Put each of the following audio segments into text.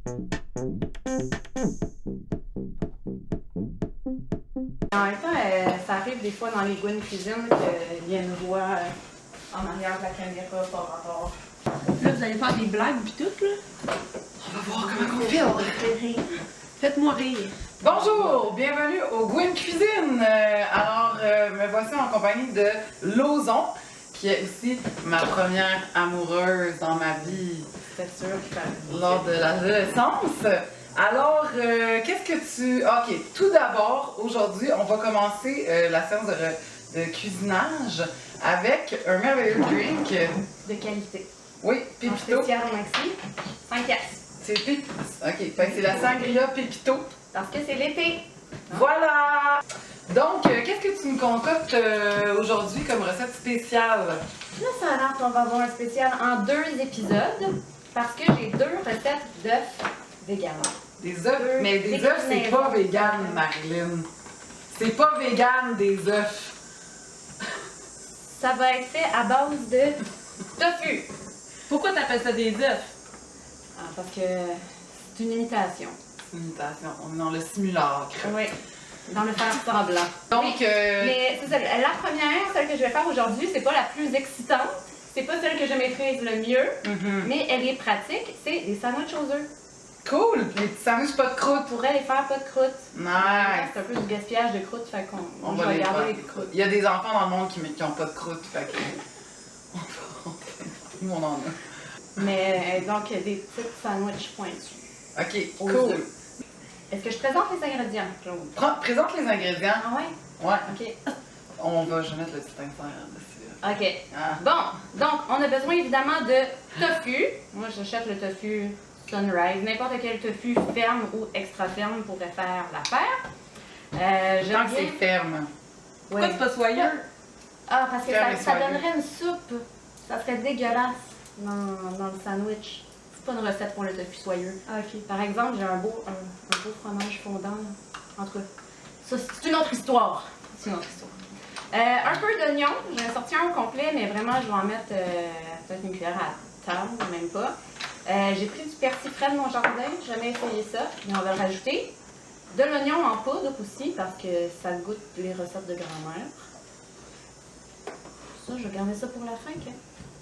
En même temps, ça arrive des fois dans les Gwen Cuisine qu'il y a une voix en arrière de la caméra par rapport. Là, vous allez faire des blagues pis tout, là. On va voir comment on fait. Faites-moi rire. Bonjour, bienvenue au Gwen Cuisine. Me voici en compagnie de Lauzon, qui est aussi ma première amoureuse dans ma vie. C'est sûr qu'il fallait. Lors de l'adolescence. Alors, qu'est-ce que tu... Ok, tout d'abord, aujourd'hui, on va commencer la séance de cuisinage avec un merveilleux drink. De qualité. Oui, En Pépito. spécial maxi, 5 piastres. C'est Pépito. Ok, fait que c'est la sangria Pépito. Parce que c'est l'été. Voilà! Donc, qu'est-ce que tu me concoctes aujourd'hui comme recette spéciale? Là, ça a l'air qu'on va avoir un spécial en 2 épisodes. Parce que j'ai 2 recettes d'œufs véganes. Des œufs? Mais des œufs, c'est pas vegan, Marilyn. C'est pas vegan, des œufs. Ça va être fait à base de tofu. Pourquoi t'appelles ça des œufs? Ah, parce que c'est une imitation. Imitation, on est dans le simulacre. Oui, dans le faire semblant. Donc, Mais c'est ça, la première, celle que je vais faire aujourd'hui, c'est pas la plus excitante. C'est pas celle que je maîtrise le mieux, mais elle est pratique. C'est des sandwichs aux œufs. cool! Les petits sandwichs pas de croûte. On pourrait les faire pas de croûte. Nice! C'est un peu du gaspillage de croûte, fait qu'on On va va les garder faire. les croûtes. Il y a des enfants dans le monde qui ont pas de croûte, fait que... Nous, on en a. Mais donc, des petits sandwichs pointus. Ok, Aux cool. œufs. Est-ce que je présente les ingrédients, Claude? Présente les ingrédients. Ah ouais? Ouais. Ok. Je vais mettre le petit insert dessus. Ok. Ah. Bon, donc, on a besoin évidemment de tofu. Moi, j'achète le tofu Sunrise. N'importe quel tofu ferme ou extra ferme pourrait faire l'affaire. Tant que c'est ferme. Pourquoi c'est pas soyeux? Ah, parce que Ferme et ça soyeux. donnerait une soupe. Ça serait dégueulasse dans le sandwich. C'est pas une recette pour le tofu soyeux. Ah, ok. Par exemple, j'ai un beau fromage fondant. En tout cas, ça, c'est une autre histoire. C'est une autre histoire. Un peu d'oignon. J'en ai sorti un au complet, mais vraiment, je vais en mettre peut-être une cuillère à table, même pas. J'ai pris du persil frais de mon jardin. J'ai jamais essayé ça, mais on va le rajouter. De l'oignon en poudre aussi, parce que ça goûte les recettes de grand-mère. Ça, je vais garder ça pour la fin. OK?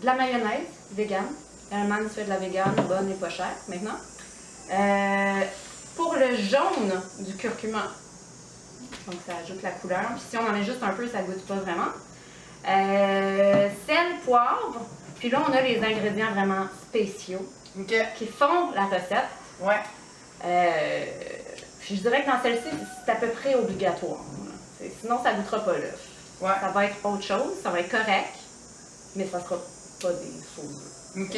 De la mayonnaise, vegan. Hellmann's fait de la vegan, bonne et pas chère, maintenant. Pour le jaune du curcuma. Donc, ça ajoute la couleur. Puis si on en met juste un peu, ça goûte pas vraiment. Sel, poivre. Puis là, on a les ingrédients vraiment spéciaux Ok. qui font la recette. Ouais. Puis je dirais que dans celle-ci, c'est à peu près obligatoire. Sinon, ça goûtera pas l'œuf. Ouais. Ça va être autre chose, ça va être correct, mais ça sera pas des faux œufs. Ok.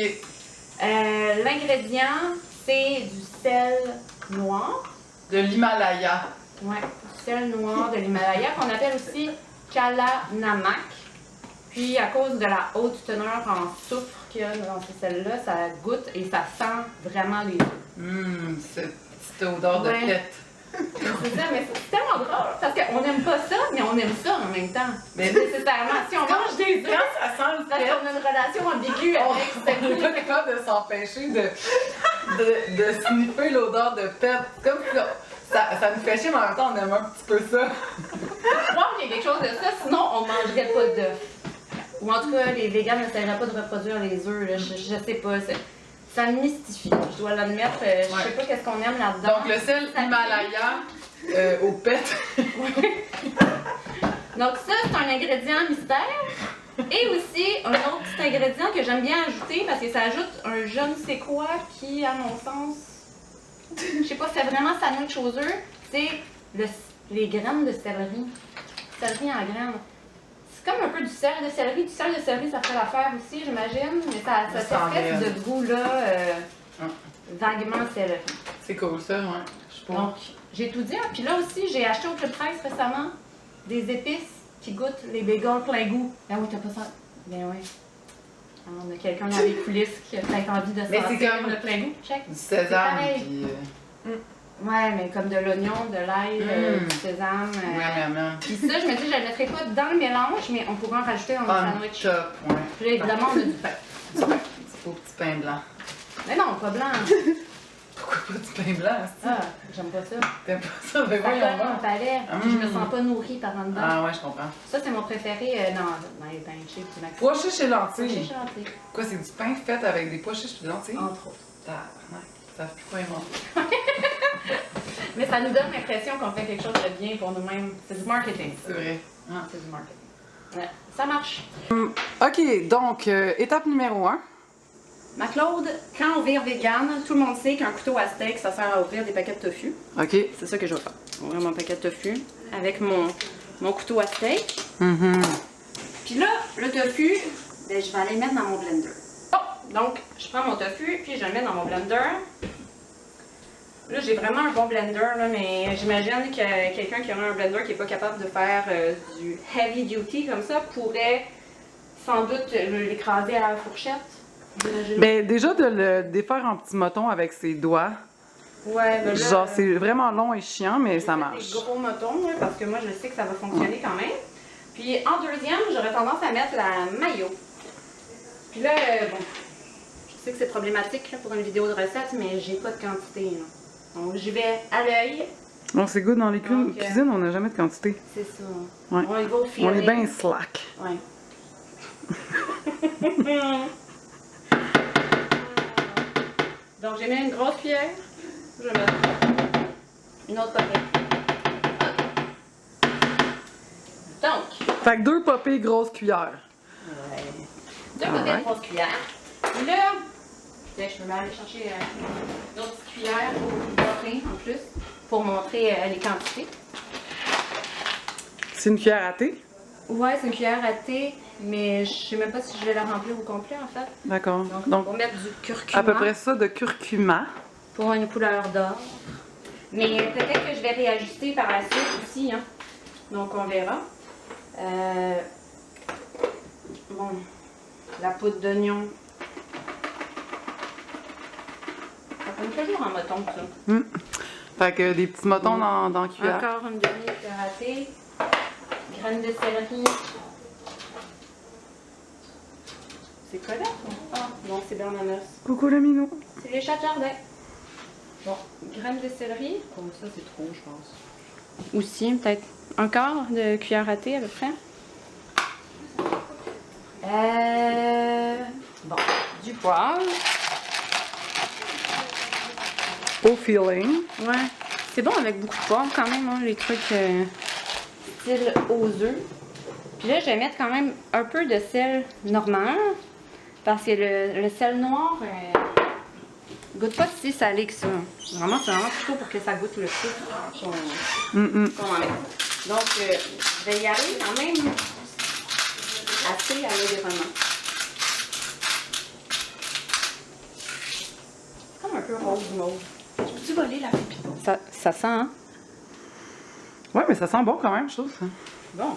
L'ingrédient, c'est du sel noir. De l'Himalaya. Ouais, du sel noir de l'Himalaya, qu'on appelle aussi Kala Namak. Puis, à cause de la haute teneur en soufre qu'il y a dans ce sel-là, ça goûte et ça sent vraiment les œufs. Cette petite odeur de Ouais. pète. C'est ça, mais c'est tellement drôle, parce qu'on n'aime pas ça, mais on aime ça en même temps. Mais Nécessairement, si on mange des œufs, quand ça sent le parce pète, qu'on a une relation ambiguë avec cette on n'est pas capable de s'empêcher de sniffer l'odeur de pète. Comme ça nous fait chier, mais en même temps, on aime un petit peu ça. Je crois qu'il y a quelque chose de ça, sinon on mangerait pas d'œufs. Ou en tout cas, les végans n'essaieraient pas de reproduire les œufs, là, je sais pas. Ça me mystifie, je dois l'admettre. Je sais pas qu'est-ce qu'on aime là-dedans. Donc, le sel Ça Himalaya aux pètes. Donc ça, c'est un ingrédient mystère. Et aussi, un autre petit ingrédient que j'aime bien ajouter, parce que ça ajoute un je ne sais quoi qui, à mon sens, je sais pas si c'est vraiment sandwich aux œufs, c'est les graines de céleri. Céleri en graines. C'est comme un peu du sel de céleri. Du sel de céleri, ça fait l'affaire aussi, j'imagine, mais ça a cette espèce de goût-là, vaguement céleri. C'est cool, ça, ouais. Je pense. Donc, j'ai tout dit. Hein. Puis là aussi, j'ai acheté au Club 13 récemment des épices qui goûtent les bagels plein goût. Ah oui, t'as pas ça? Ben oui. Alors, on a quelqu'un dans les coulisses qui a peut-être envie de Mais sentir c'est comme le plein goût. Check. Du C'est sésame, pareil. puis... Ouais, mais comme de l'oignon, de l'ail, du sésame. Vraiment. Puis ça, je me dis, je ne le mettrai pas dans le mélange, mais on pourra en rajouter dans le On sandwich. top, ouais. Puis là, évidemment, on a du pain. Du beau petit pain blanc. Mais non, pas blanc. Pourquoi pas du pain blanc, c'est Ah, j'aime pas ça. T'aimes pas ça? Ben Ça voyons colle mon voir. palais. Puis je me sens pas nourrie par en dedans. Ah ouais, je comprends. Ça, c'est mon préféré dans les pains chips du Maxi. Pois chiches et Pois lentilles. chiches et lentilles, Quoi, c'est du pain fait avec des pois chiches et des lentilles? entre autres. Tabarnak, ça fait plus quoi inventer. Mais ça nous donne l'impression qu'on fait quelque chose de bien pour nous-mêmes. C'est du marketing. C'est vrai. Ah. C'est du marketing. Ouais, ça marche. OK, donc, étape numéro 1. Ma Claude, quand on vire vegan, tout le monde sait qu'un couteau à steak, ça sert à ouvrir des paquets de tofu. OK. C'est ça que je vais faire. Ouvrir mon paquet de tofu avec mon couteau à steak. Puis là, le tofu, ben, je vais aller le mettre dans mon blender. Oh! Donc, je prends mon tofu, puis je le mets dans mon blender. Là, j'ai vraiment un bon blender, là, mais j'imagine que quelqu'un qui aurait un blender qui n'est pas capable de faire du heavy duty comme ça pourrait sans doute l'écraser à la fourchette. J'imagine. Ben, déjà de le défaire en petits motons avec ses doigts. Ouais, ben là, Genre, c'est vraiment long et chiant, mais ça marche. Des gros motons, là, parce que moi, je sais que ça va fonctionner quand même. Puis en deuxième, j'aurais tendance à mettre la mayo. Puis là, bon, je sais que c'est problématique là, pour une vidéo de recette, mais j'ai pas de quantité. Là. Donc j'y vais à l'œil. On c'est good dans les Donc, cuisines, on n'a jamais de quantité. C'est ça. Ouais. On y va au On feeling. est bien slack. Ouais. Donc j'ai mis une grosse cuillère. Je vais mettre une autre paquet. Donc, Fait que 2 popées grosses cuillères. ouais. 2 côtés de grosse cuillère. Puis là, je peux aller chercher d'autres petites cuillères pour montrer en plus, pour montrer les quantités. C'est une cuillère à thé? Ouais, c'est une cuillère à thé, mais je sais même pas si je vais la remplir au complet en fait. D'accord. Donc, on va mettre du curcuma à peu près ça de curcuma. pour une couleur d'or. Mais peut-être que je vais réajuster par la suite aussi, hein. Donc on verra. Bon, la poudre d'oignon. Ça fait toujours en moton, ça. Fait que des petits motons dans la cuillère. Encore une demi-cuillère à thé. Graines de céleri. C'est quoi là? Ah, non, c'est bernanos. Coucou le minou. C'est les chats de jardin. Bon, graines de céleri. Comme ça, c'est trop, je pense. Aussi, peut-être un quart de cuillère à thé à peu près. Bon, du poivre. Au feeling. Ouais. C'est bon avec beaucoup de poivre quand même, hein, les trucs style aux œufs. Puis là, je vais mettre quand même un peu de sel normal. Parce que le sel noir goûte pas si salé que ça. Vraiment, c'est vraiment plutôt pour que ça goûte le sucre qu'on enlève. Donc, je vais y aller quand même assez à l'œil vraiment. C'est comme un peu rose mauve. Peux-tu voler la pépito? Ça sent, hein? Ouais, mais ça sent bon quand même, je trouve. Ça, Bon.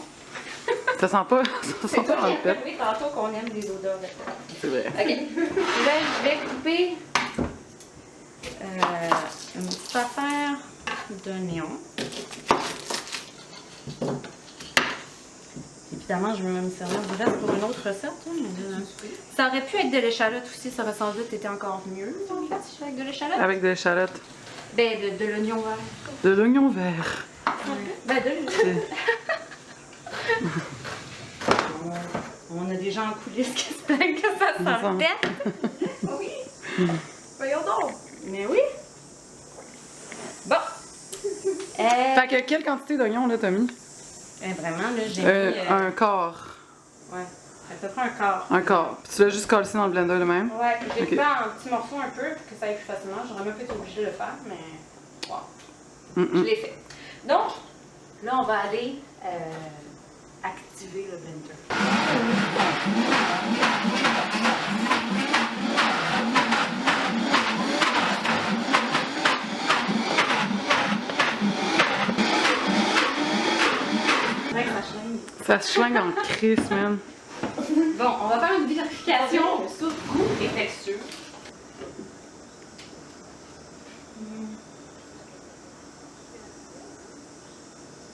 ça sent pas. Ça C'est sent toi pas qui dans le as pet. trouvé tantôt qu'on aime des odeurs de pet. C'est vrai. OK. Là, je vais couper une petite affaire d'oignon. Évidemment, je vais me servir du reste pour une autre recette. Hein, mais ça aurait pu être de l'échalote aussi, ça aurait sans doute été encore mieux, en fait, si je fais avec de l'échalote. Avec de l'échalote. Ben, de l'oignon vert. De l'oignon vert. Ben, de l'oignon. On a des gens en coulisses qui se plaignent que ça s'en pète. Oui. Voyons donc. Mais oui. Bon. Fait que quelle quantité d'oignons là t'as mis? Vraiment, là, j'ai mis... Un quart. Ouais, à peu près un quart. Un quart. Puis tu l'as juste collé dans le blender de même? Ouais, j'ai Ok. coupé en petits morceaux un peu pour que ça aille plus facilement. J'aurais même pas été obligée de le faire, mais... Wow. Je l'ai fait. Donc, là, on va aller activer le blender. Ouais, ça chaîne. Ça se schlingue en crise, man. Bon, on va faire une vérification sur goût et texture.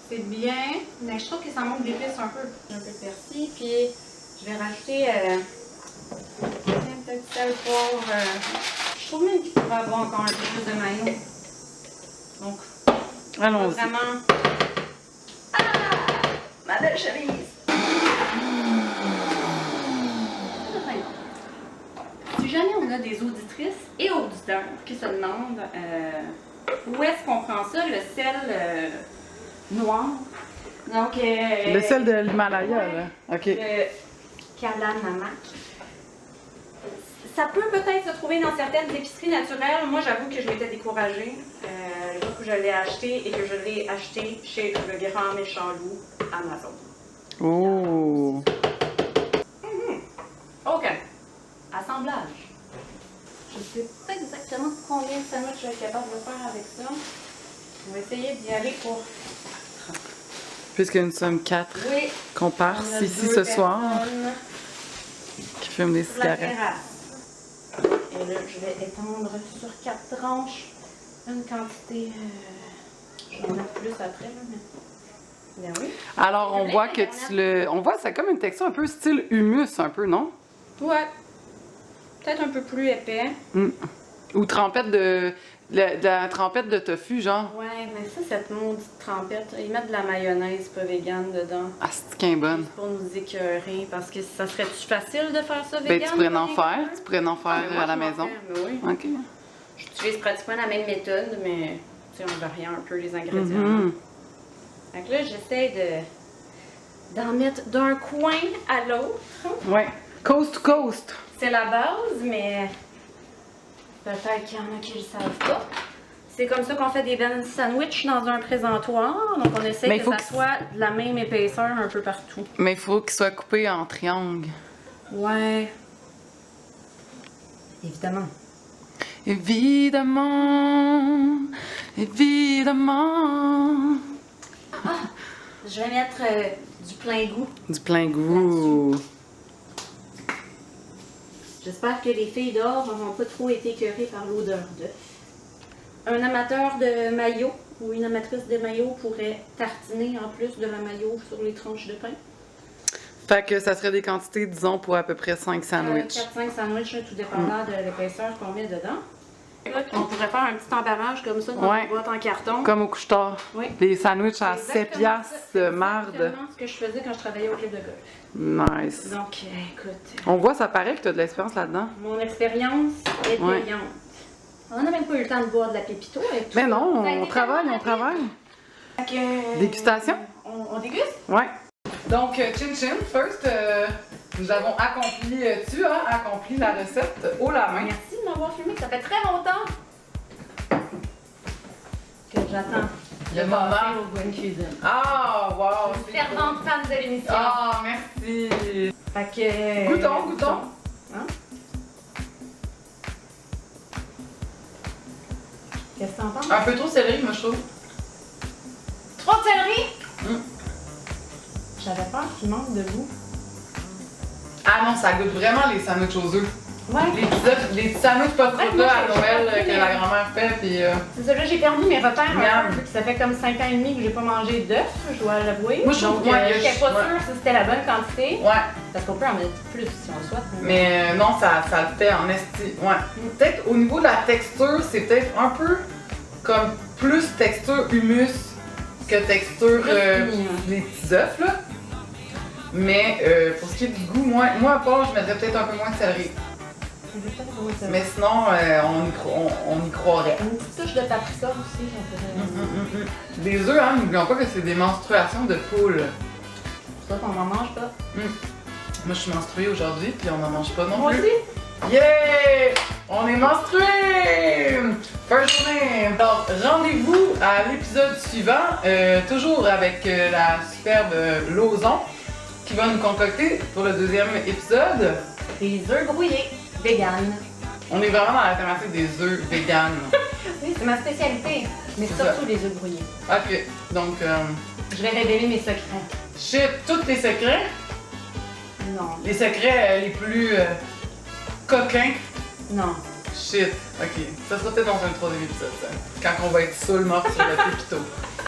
C'est bien, mais je trouve que ça manque d'épices un peu. Un peu de persil, puis je vais rajouter un petit sel, poivre, Je trouve même qu'il pourrait avoir encore un peu plus de maillot. Donc, Allons-y. vraiment. Ah! Ma belle chemise! Si jamais on a des auditrices et auditeurs qui se demandent où est-ce qu'on prend ça, le sel noir. Donc, Le sel de l'Himalaya, ouais, là. OK. le Kalanamak. Ça peut peut-être se trouver dans certaines épiceries naturelles. Moi, j'avoue que je m'étais découragée. Le jour que je l'ai acheté et que je l'ai acheté chez le grand méchant loup Amazon. Oh! OK. Assemblage. Je ne sais pas exactement combien de sandwichs je vais être capable de faire avec ça. On va essayer d'y aller pour... Puisque nous sommes 4 Oui. comparses On a ici 2 ce soir personnes qui fument des sur la cigarettes. terrasse. Et là, je vais étendre sur 4 tranches une quantité... je vais en mettre plus après, là, mais... Bien oui. Alors, on voit que tu le... On voit, c'est comme une texture un peu style humus, un peu, non? Ouais. Peut-être un peu plus épais. Ou trempette de... de la trempette de tofu, genre. Ouais, mais ça, cette maudite trempette, ils mettent de la mayonnaise pas vegan dedans. Ah, c'est qu'un bonne. Juste pour nous écœurer, parce que ça serait-tu facile de faire ça Ben, vegan? tu pourrais en pas faire. vegan? Tu pourrais en Ah, mais faire moi, à la je m'en maison. fais, mais oui. OK. J'utilise pratiquement la même méthode, mais tu sais, en variant un peu les ingrédients. Mhm. Donc là, j'essaie d'en mettre d'un coin à l'autre. Ouais. Coast to coast. C'est la base, mais peut-être qu'il y en a qui ne le savent pas. C'est comme ça qu'on fait des Ben sandwichs dans un présentoir. Donc on essaie Mais que faut ça que- soit de la même épaisseur un peu partout. Mais il faut qu'il soit coupé en triangle. Ouais. Évidemment. Évidemment. Évidemment. Je vais mettre du plein goût. Du plein goût. J'espère que les filles dehors n'auront pas trop été écœurées par l'odeur d'œuf. Un amateur de mayo ou une amatrice de mayo pourrait tartiner en plus de la mayo sur les tranches de pain. Fait que ça serait des quantités, disons, pour à peu près 5 sandwichs. 4-5 sandwichs, là, tout dépendant de l'épaisseur qu'on met dedans. On pourrait faire un petit emballage comme ça dans Ouais. une boîte en carton. Comme au couche-tard. Oui. Les sandwichs à Exactement 7 piastres, ça, c'est marde. exactement ce que je faisais quand je travaillais au club de golf. Nice. Donc, écoute, On voit, ça paraît que tu as de l'expérience là-dedans. mon expérience est Ouais. payante. On n'a même pas eu le temps de boire de la pépito avec tout Mais ça. non, Ça a été on travaille, tellement on travaille. rapide. Fait que, Dégustation? On déguste? Ouais. Donc, chin chin, first, nous avons accompli, tu as accompli la recette haut la main. Merci de m'avoir filmé, ça fait très longtemps que j'attends Le de moment. passer au Gwen Cuisine. Ah, wow! c'est cool. Fervente fan de l'émission. Ah, merci! Fait que... Goûtons. Hein? Qu'est-ce que t'en penses? Un peu trop céleri, moi, je trouve. Trop de céleri? Mm. J'avais peur qu'il manque de goût. Ah non, ça goûte vraiment les sandwichs aux œufs. Ouais. Les petits sandwichs pas trop Ouais, là moi, à j'ai Noël perdu que mes- la grand-mère fait, puis C'est ça, là, j'ai perdu mes repères un Miam. peu, vu que ça fait comme 5 ans et demi que j'ai pas mangé d'œufs, je dois l'avouer. Moi, je trouve Donc, ouais, j'étais pas ouais. sûre si c'était la bonne quantité. Ouais, Parce qu'on peut en mettre plus si on le souhaite. mais non, ça le fait en esti. Ouais. Peut-être au niveau de la texture, c'est peut-être un peu comme plus texture humus que texture Plus uni, hein. les petits œufs, là. Mais pour ce qui est du goût, moi à part, je mettrais peut-être un peu moins de céleri. Mais sinon, on y croirait. Une petite touche de paprika aussi, on pourrait... Des œufs, hein, n'oublions pas que c'est des menstruations de poule. Ça, on n'en mange pas. Moi, je suis menstruée aujourd'hui, puis on n'en mange pas non Moi plus. aussi. Yeah! On est menstrués! First journée! Alors, rendez-vous à l'épisode suivant, toujours avec la superbe Lauzon, qui va nous concocter pour le deuxième épisode. Des œufs brouillés, vegan. On est vraiment dans la thématique des œufs véganes. Oui, c'est ma spécialité. Mais C'est surtout les œufs brouillés. Ok, donc, Je vais révéler mes secrets. shit, tous les secrets, Non. les secrets les plus coquins. Non. Shit, ok. Ça sera peut-être dans un troisième épisode, ça. Quand on va être saoul mort sur le pépito.